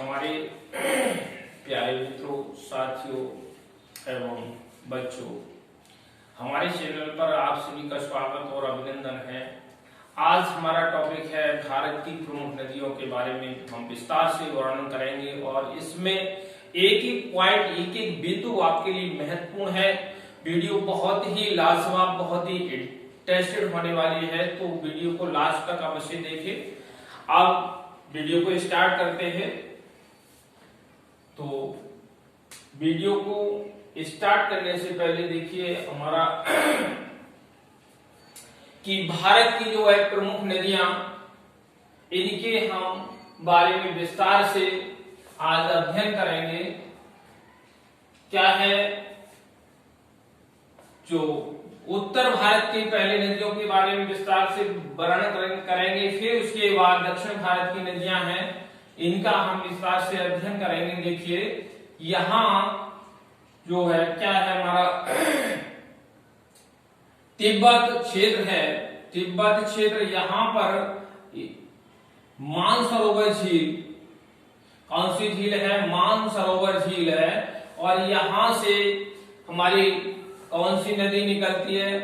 हमारे प्यारे मित्रों, साथियों एवं बच्चों, हमारे चैनल पर आप सभी का स्वागत और अभिनंदन है। आज हमारा टॉपिक है भारत की प्रमुख नदियों के बारे में हम विस्तार से वर्णन करेंगे और इसमें एक एक पॉइंट, एक एक बिंदु आपके लिए महत्वपूर्ण है। वीडियो बहुत ही लाजवाब, बहुत ही इंटरेस्टेड होने वाली है, तो वीडियो को लास्ट तक अवश्य देखें। अब वीडियो को स्टार्ट करते हैं। तो वीडियो को स्टार्ट करने से पहले देखिए हमारा कि भारत की जो है प्रमुख नदियां, इनके हम बारे में विस्तार से आज अध्ययन करेंगे। क्या है, जो उत्तर भारत की पहले नदियों के बारे में विस्तार से वर्णन करेंगे, फिर उसके बाद दक्षिण भारत की नदियां हैं, इनका हम विस्तार से अध्ययन करेंगे। देखिए यहां जो है क्या है, हमारा तिब्बत क्षेत्र है। तिब्बत क्षेत्र, यहां पर मानसरोवर झील, कौन सी झील है? मानसरोवर झील है। और यहां से हमारी कौन सी नदी निकलती है?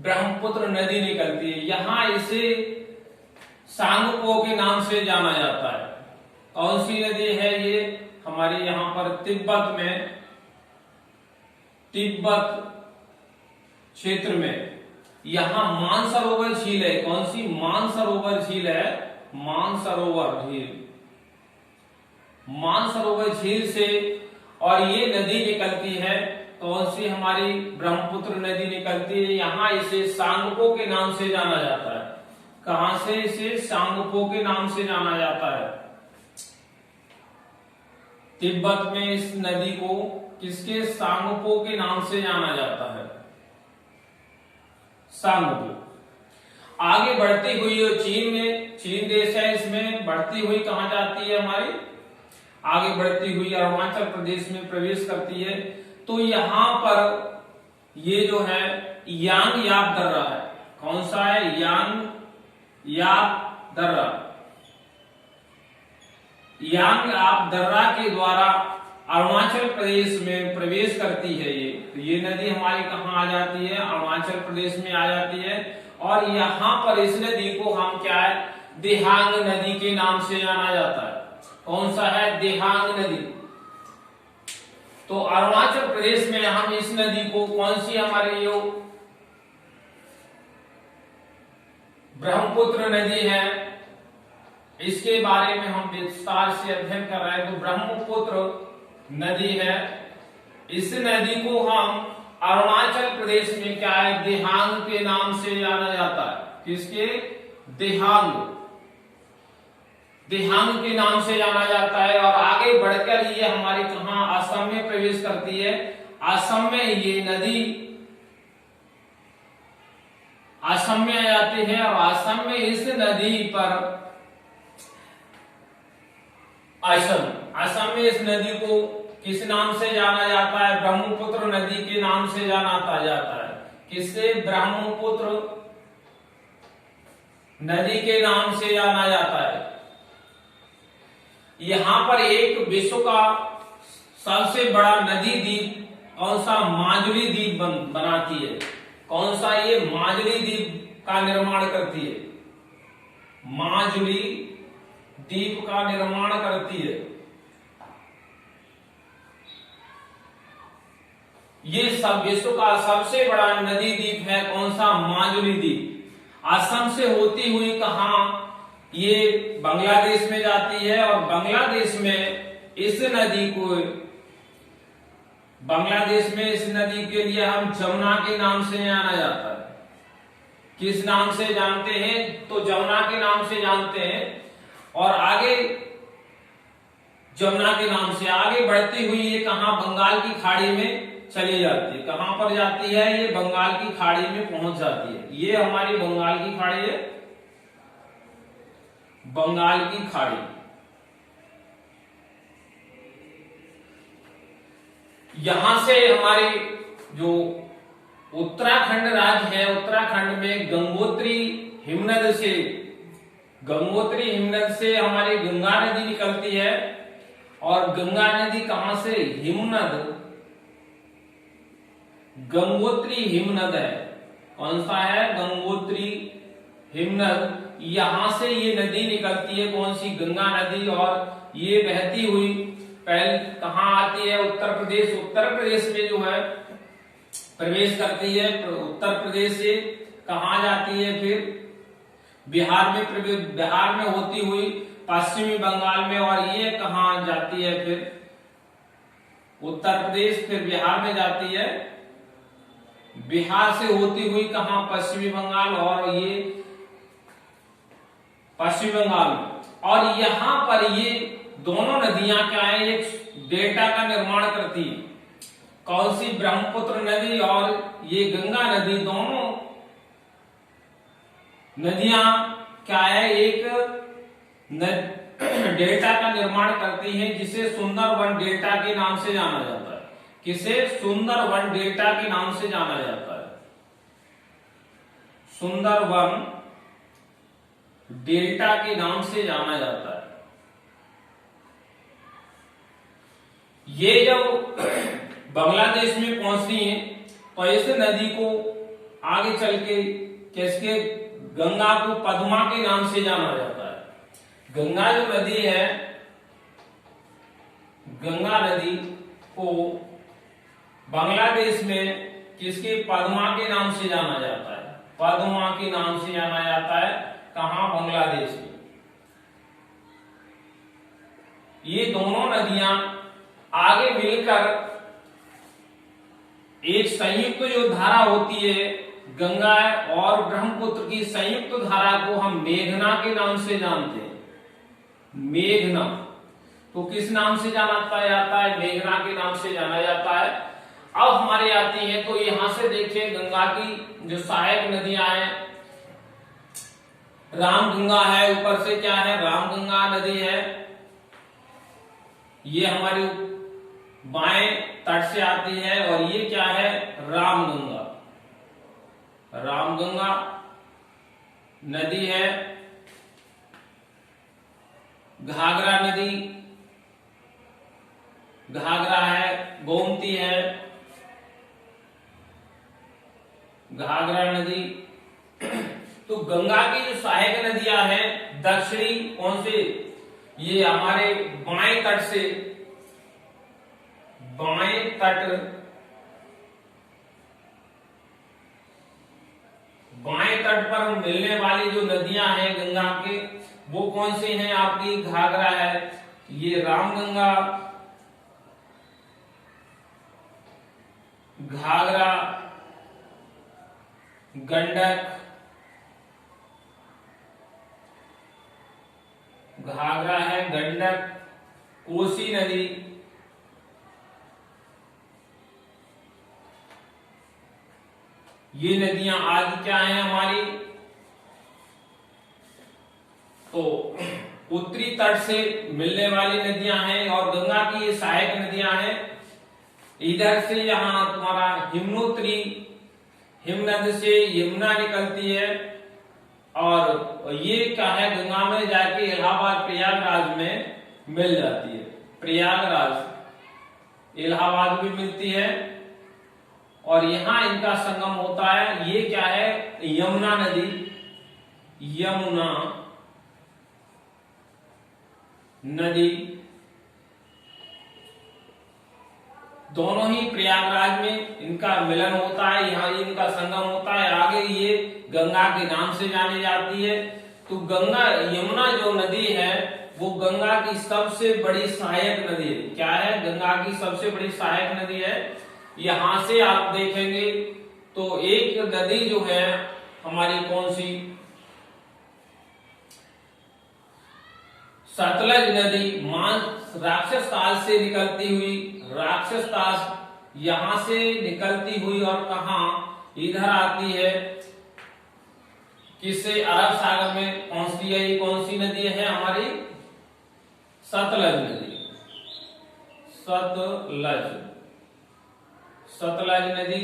ब्रह्मपुत्र नदी निकलती है। यहां इसे सांगपो के नाम से जाना जाता है। कौन सी नदी है ये? हमारे यहां पर तिब्बत में, तिब्बत क्षेत्र में यहां मानसरोवर झील है। कौन सी? मानसरोवर झील है। मानसरोवर झील, मानसरोवर झील से और ये नदी निकलती है। कौन सी? हमारी ब्रह्मपुत्र नदी निकलती है। यहां इसे सांगपो के नाम से जाना जाता है। कहां से? इसे सांगपो के नाम से जाना जाता है। तिब्बत में इस नदी को किसके? सांगपो के नाम से जाना जाता है। सांगपो। आगे बढ़ती हुई चीन में, चीन देश है, इसमें बढ़ती हुई कहां जाती है? हमारी आगे बढ़ती हुई अरुणाचल प्रदेश में प्रवेश करती है। तो यहां पर ये जो है यांग याप दर्रा है। कौन सा है? यांग याप दर्रा। यांग याप दर्रा के द्वारा अरुणाचल प्रदेश में प्रवेश करती है। ये नदी हमारी कहां आ जाती है? अरुणाचल प्रदेश में आ जाती है। और यहां पर इस नदी को हम क्या है? दिहांग नदी के नाम से जाना जाता है। कौन सा है? दिहांग नदी। तो अरुणाचल प्रदेश में हम इस नदी को, कौन सी हमारी यो ब्रह्मपुत्र नदी है, इसके बारे में हम विस्तार से अध्ययन कर रहे हैं। तो ब्रह्मपुत्र नदी है, इस नदी को हम अरुणाचल प्रदेश में क्या है? दिहांग के नाम से जाना जाता है। किसके? दिहांग, दिहांग के नाम से जाना जाता है। और आगे बढ़कर ये हमारी कहां? असम में प्रवेश करती है। असम में ये नदी असम में आ जाती है। और असम में इस नदी पर असम में इस नदी को किस नाम से जाना जाता है? ब्रह्मपुत्र नदी के नाम से जाना जाता है। किससे? ब्रह्मपुत्र नदी के नाम से जाना जाता है। यहां पर एक विश्व का सबसे बड़ा नदी द्वीप कौन सा? माजुली द्वीप बनाती है। कौन सा? ये माजुली द्वीप का निर्माण करती है। माजुली द्वीप का निर्माण करती है। ये सब विश्व का सबसे बड़ा नदी द्वीप है। कौन सा? माजुली द्वीप। असम से होती हुई कहां? ये बांग्लादेश में जाती है। और बांग्लादेश में इस नदी को, बांग्लादेश में इस नदी के लिए हम जमुना के नाम से जाना जाता है। किस नाम से जानते हैं? तो जमुना के नाम से जानते हैं। और आगे जमुना के नाम से आगे बढ़ती हुई ये कहां? बंगाल की खाड़ी में चली जाती है। कहां पर जाती है? ये बंगाल की खाड़ी में पहुंच जाती है। ये हमारी बंगाल की खाड़ी है, बंगाल की खाड़ी। यहां से हमारे जो उत्तराखंड राज्य है, उत्तराखंड में गंगोत्री हिमनद से हमारी गंगा नदी निकलती है। और गंगा नदी कहां से, हिमनद, गंगोत्री हिमनद है। कौन सा है, गंगोत्री हिमनद। यहां से ये नदी निकलती है, कौन सी, गंगा नदी, और ये बहती हुई पहले कहां आती है, उत्तर प्रदेश। उत्तर प्रदेश में जो है प्रवेश करती है, उत्तर प्रदेश से कहां जाती है, फिर बिहार में, बिहार में होती हुई पश्चिमी बंगाल में, और ये कहां जाती है, फिर उत्तर प्रदेश, फिर बिहार में जाती है, बिहार से होती हुई कहां, पश्चिमी बंगाल, और ये पश्चिमी बंगाल में। और यहां पर ये दोनों नदियां क्या है, एक डेल्टा का निर्माण करती है। कौन सी, ब्रह्मपुत्र नदी और ये गंगा नदी, दोनों नदियां क्या है, एक डेल्टा का निर्माण करती हैं, जिसे सुंदरवन डेल्टा के नाम से जाना जाता है। किसे, सुंदरवन डेल्टा के नाम से जाना जाता है। सुंदरवन डेल्टा के नाम से जाना जाता है। ये जब बांग्लादेश में पहुंचती है तो इस नदी को आगे चल के किसके, गंगा को पद्मा के नाम से जाना जाता है। गंगा जो नदी है, गंगा नदी को बांग्लादेश में किसके, पद्मा के नाम से जाना जाता है। पद्मा के नाम से जाना जाता है, कहां, बांग्लादेश में। ये दोनों नदियां आगे मिलकर एक संयुक्त जो धारा होती है, गंगा और ब्रह्मपुत्र की संयुक्त धारा को हम मेघना के नाम से जानते हैं। मेघना तो किस नाम से जाना जाता है, मेघना के नाम से जाना जाता है। अब हमारे आती है, तो यहां से देखिए गंगा की जो सहायक नदियां हैं, रामगंगा है, ऊपर से क्या है, रामगंगा नदी है, ये हमारी बाएं तट से आती है, और ये क्या है, रामगंगा। रामगंगा नदी है, घाघरा नदी, घाघरा है, गोमती है, घाघरा नदी। तो गंगा की जो सहायक नदियां हैं, दक्षिणी कौन से, ये हमारे बाएं तट से, बाएं तट, बाएं तट पर मिलने वाली जो नदियां हैं गंगा के, वो कौन से हैं आपकी, घाघरा है, ये रामगंगा, घाघरा, गंडक, घाघरा है, गंडक, कोसी नदी, ये नदियां आज क्या है हमारी, तो उत्तरी तट से मिलने वाली नदियां हैं, और गंगा की ये सहायक नदियां हैं। इधर से यहां तुम्हारा हिमनोत्री, हिमनद से यमुना निकलती है, और ये क्या है, गंगा में जाके इलाहाबाद प्रयागराज में मिल जाती है। प्रयागराज इलाहाबाद में मिलती है, और यहां इनका संगम होता है। ये क्या है, यमुना नदी, यमुना नदी, दोनों ही प्रयागराज में इनका मिलन होता है, यहाँ इनका संगम होता है। आगे ये गंगा के नाम से जानी जाती है। तो गंगा, यमुना जो नदी है वो गंगा की सबसे बड़ी सहायक नदी है। क्या है, गंगा की सबसे बड़ी सहायक नदी है। यहां से आप देखेंगे तो एक नदी जो है हमारी कौन सी, सतलज नदी, राक्षस ताल से निकलती हुई, राक्षस ताल यहां से निकलती हुई और कहा इधर आती है, किससे, अरब सागर में पहुंचती है। ये कौन सी नदी है हमारी, सतलज नदी, सतलज, सतलज नदी,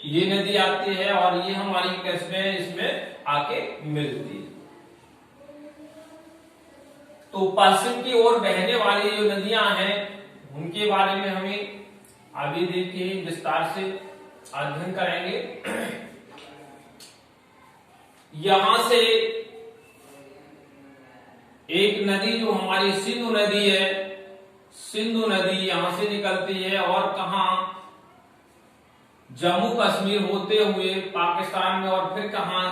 ये नदी आती है और ये हमारी किसमें, इसमें आके मिलती है। तो पश्चिम की ओर बहने वाली जो नदियां हैं उनके बारे में हमें आगे देखिए विस्तार से अध्ययन करेंगे। यहां से एक नदी जो हमारी सिंधु नदी है, सिंधु नदी यहां से निकलती है और कहां, जम्मू कश्मीर होते हुए पाकिस्तान में और फिर कहां,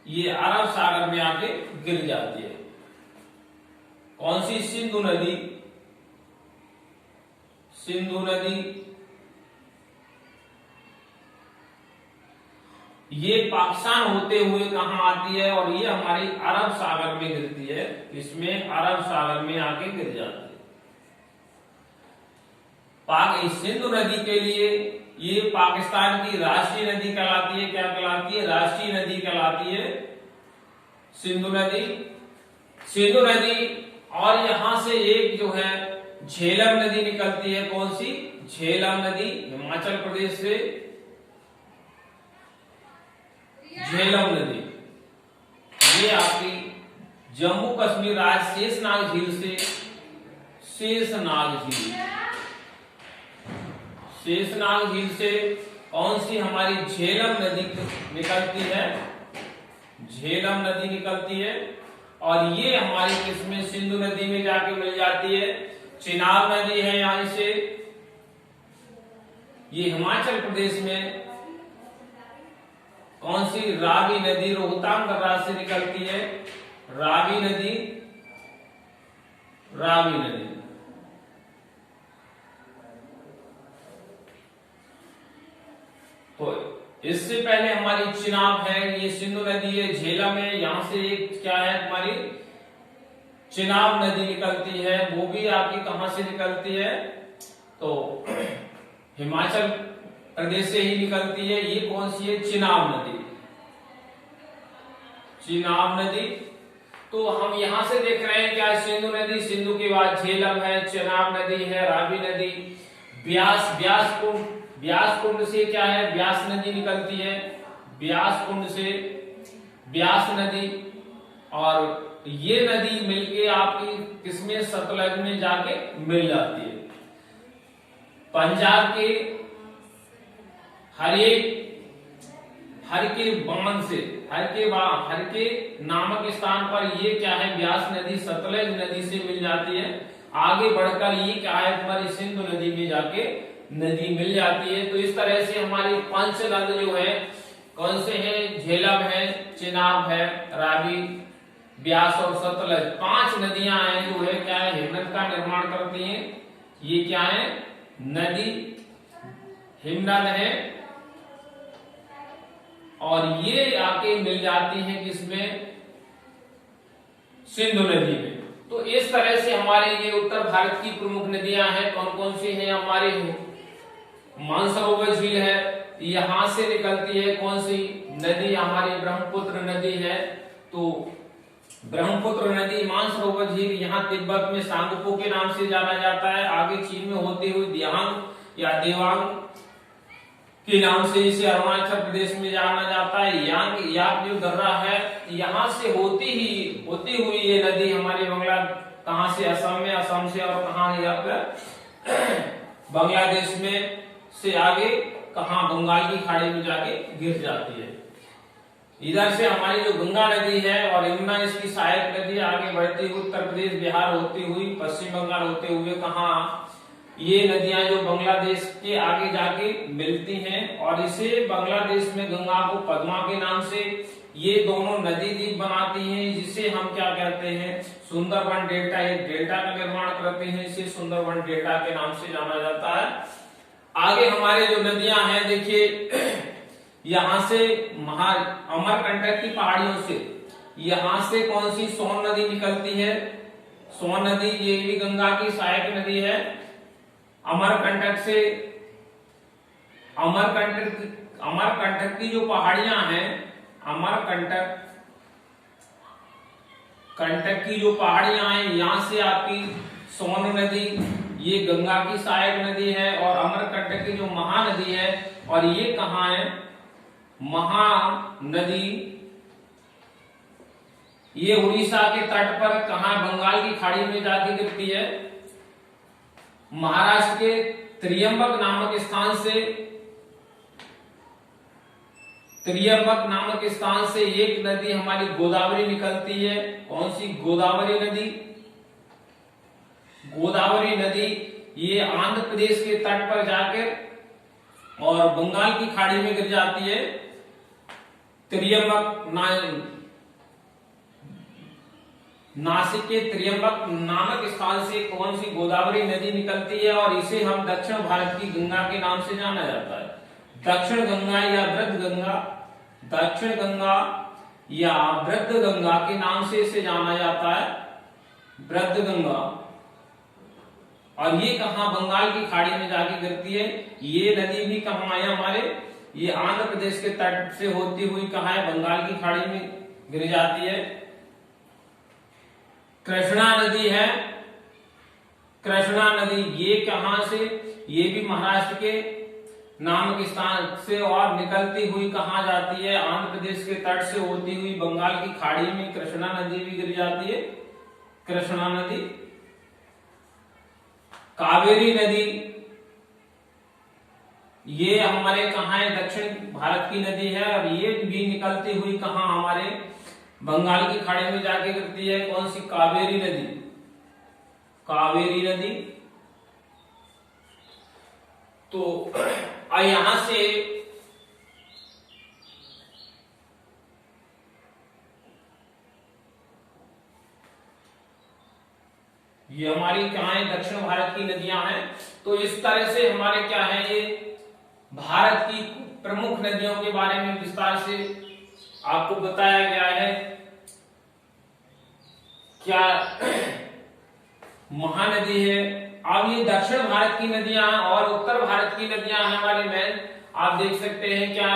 ये अरब सागर में आके गिर जाती है। कौन सी? सिंधु नदी। सिंधु नदी ये पाकिस्तान होते हुए कहां आती है और ये हमारी अरब सागर में गिरती है। इसमें अरब सागर में आके गिर जाती है। सिंधु नदी के लिए ये पाकिस्तान की राष्ट्रीय नदी कहलाती है। क्या कहलाती है? राष्ट्रीय नदी कहलाती है सिंधु नदी। सिंधु नदी और यहां से एक जो है झेलम नदी निकलती है। कौन सी? झेलम नदी, हिमाचल प्रदेश से झेलम नदी, ये आपकी जम्मू कश्मीर राज्य शेषनाग झील से, शेषनाग झील, शेषनाग झील से कौन सी हमारी झेलम नदी निकलती है। झेलम नदी निकलती है और ये हमारी किसमें? सिंधु नदी में जाके मिल जाती है। चिनाब नदी है यहां से, ये हिमाचल प्रदेश में कौन सी? रावी नदी रोहतांग दर्रा से निकलती है। रावी नदी, रावी नदी। तो इससे पहले हमारी चिनाब है, ये सिंधु नदी है, झेलम है, यहां से एक क्या है हमारी चिनाब नदी निकलती है। वो भी आपकी कहां से निकलती है? तो हिमाचल प्रदेश से ही निकलती है। ये कौन सी है? चिनाब नदी, चिनाब नदी। तो हम यहां से देख रहे हैं क्या? सिंधु नदी, सिंधु के बाद झेलम है, चिनाब नदी है, रावी नदी, ब्यास, ब्यास कुंड, ब्यास कुंड से क्या है? ब्यास नदी निकलती है। ब्यास कुंड से ब्यास नदी, और ये नदी मिलके आपकी किसमें? सतलज में जाके मिल जाती है। पंजाब के हर के बांध से, हर के नामक स्थान पर ये क्या है? ब्यास नदी सतलज नदी से मिल जाती है। आगे बढ़कर ये क्या है? हमारी सिंधु नदी में जाके नदी मिल जाती है। तो इस तरह से हमारी पंच नद जो है कौन से हैं? झेलम है, चिनाब है, रावी, ब्यास और सतलज, 5 नदियां हैं जो है क्या है? हिमनद का निर्माण करती हैं। ये क्या है? नदी हिमनद है और ये आके मिल जाती है किसमें? सिंधु नदी में। तो इस तरह से हमारे ये उत्तर भारत की प्रमुख नदियां हैं। कौन कौन सी हैं? हमारे मानसरोवर झील है, यहां से निकलती है कौन सी नदी? हमारी ब्रह्मपुत्र नदी है। तो ब्रह्मपुत्र नदी, मानसरोवर झील यहाँ तिब्बत में सांगपो के नाम से जाना जाता है। आगे चीन में होते हुए दियांग या देवांग के नाम से इसे अरुणाचल प्रदेश में जाना जाता है। यांग याक जो दर्रा है, यहाँ से होती हुई ये नदी हमारे कहां से? असम में, असम से और कहां बांग्लादेश में से आगे कहां? बंगाल की खाड़ी में जाके गिर जाती है। इधर से हमारी जो गंगा नदी है और यमुना इसकी सहायक नदी आगे बढ़ती हुई उत्तर प्रदेश, बिहार होती हुई पश्चिम बंगाल होते हुए कहां? ये नदियां जो बांग्लादेश के आगे जाके मिलती हैं और इसे बांग्लादेश में गंगा को पद्मा के नाम से ये दोनों नदी द्वीप बनाती हैं, जिसे हम क्या कहते हैं? सुंदरबन डेल्टा। एक डेल्टा का निर्माण करते हैं, इसे सुंदरबन डेल्टा के नाम से जाना जाता है। आगे हमारे जो नदियां हैं देखिए, यहां से अमरकंटक की पहाड़ियों से यहां से कौन सी? सोन नदी निकलती है। सोन नदी ये भी गंगा की सहायक नदी है। अमरकंटक से अमरकंटक की जो पहाड़ियां हैं, कंटक की जो पहाड़ियां हैं, यहां से आपकी सोन नदी ये गंगा की सहायक नदी है और अमरकंटक की जो महानदी है, और ये कहां है? महानदी ये उड़ीसा के तट पर कहा बंगाल की खाड़ी में जाके गिरती है। महाराष्ट्र के त्रियंबक नामक स्थान से एक नदी हमारी गोदावरी निकलती है। कौन सी? गोदावरी नदी। गोदावरी नदी ये आंध्र प्रदेश के तट पर जाकर और बंगाल की खाड़ी में गिर जाती है। नासिक के त्रियंबक नामक स्थान से कौन सी? गोदावरी नदी निकलती है और इसे हम दक्षिण भारत की गंगा के नाम से जाना जाता है। दक्षिण गंगा या वृद्ध गंगा, दक्षिण गंगा या वृद्ध गंगा के नाम से इसे जाना जाता है, वृद्ध गंगा। और ये कहां? बंगाल की खाड़ी में जाके गिरती है। ये नदी भी कहां है हमारे? ये आंध्र प्रदेश के तट से होती हुई कहां है? बंगाल की खाड़ी में गिर जाती है। कृष्णा नदी है। कृष्णा नदी ये कहां से? ये भी महाराष्ट्र के नामक स्थान से और निकलती हुई कहां जाती है? आंध्र प्रदेश के तट से होती हुई बंगाल की खाड़ी में कृष्णा नदी भी गिर जाती है। कृष्णा नदी। कावेरी नदी ये हमारे कहां है? दक्षिण भारत की नदी है और ये भी निकलती हुई कहां? हमारे बंगाल की खाड़ी में जाके गिरती है। कौन सी? कावेरी नदी। कावेरी नदी। तो यहां से ये हमारी क्या है? दक्षिण भारत की नदियां हैं। तो इस तरह से हमारे क्या है? ये भारत की प्रमुख नदियों के बारे में विस्तार से आपको बताया गया है। क्या महानदी है। अब ये दक्षिण भारत की नदियां और उत्तर भारत की नदियां हैं हमारे मेन। आप देख सकते हैं क्या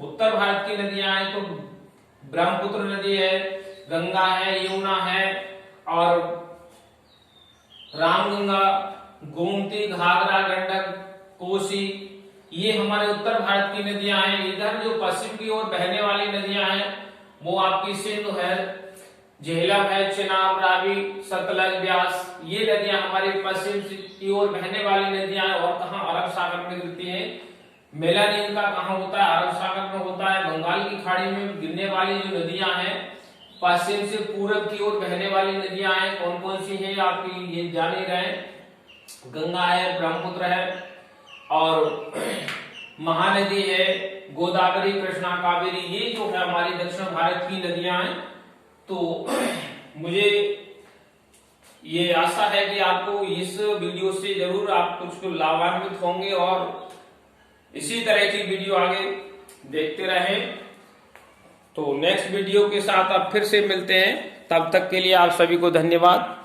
उत्तर भारत की नदियां हैं तो ब्रह्मपुत्र नदी है, गंगा है, यमुना है और रामगंगा, गोमती, घाघरा, गंडक, कोसी, ये हमारे उत्तर भारत की नदियां हैं। इधर जो पश्चिम की ओर बहने वाली नदियां हैं वो आपकी सिंधु है, झेलम है, चिनाब, रावी, सतलज, ब्यास, ये नदियां हमारी पश्चिम की ओर बहने वाली नदियां हैं। और कहां? अरब सागर में गिरती हैं। मेलानी इनका कहां होता है? अरब सागर में होता है। बंगाल की खाड़ी में गिरने वाली जो नदियां हैं पश्चिम से पूरब की ओर बहने वाली नदियां हैं कौन कौन सी हैं आपकी ये जान ही रहे। गंगा है, ब्रह्मपुत्र है और महानदी है, गोदावरी, कृष्णा, कावेरी, ये जो है हमारी दक्षिण भारत की नदियां हैं। तो मुझे ये आशा है कि आपको इस वीडियो से जरूर आप कुछ लाभान्वित होंगे और इसी तरह की वीडियो आगे देखते रहें। तो नेक्स्ट वीडियो के साथ आप फिर से मिलते हैं। तब तक के लिए आप सभी को धन्यवाद।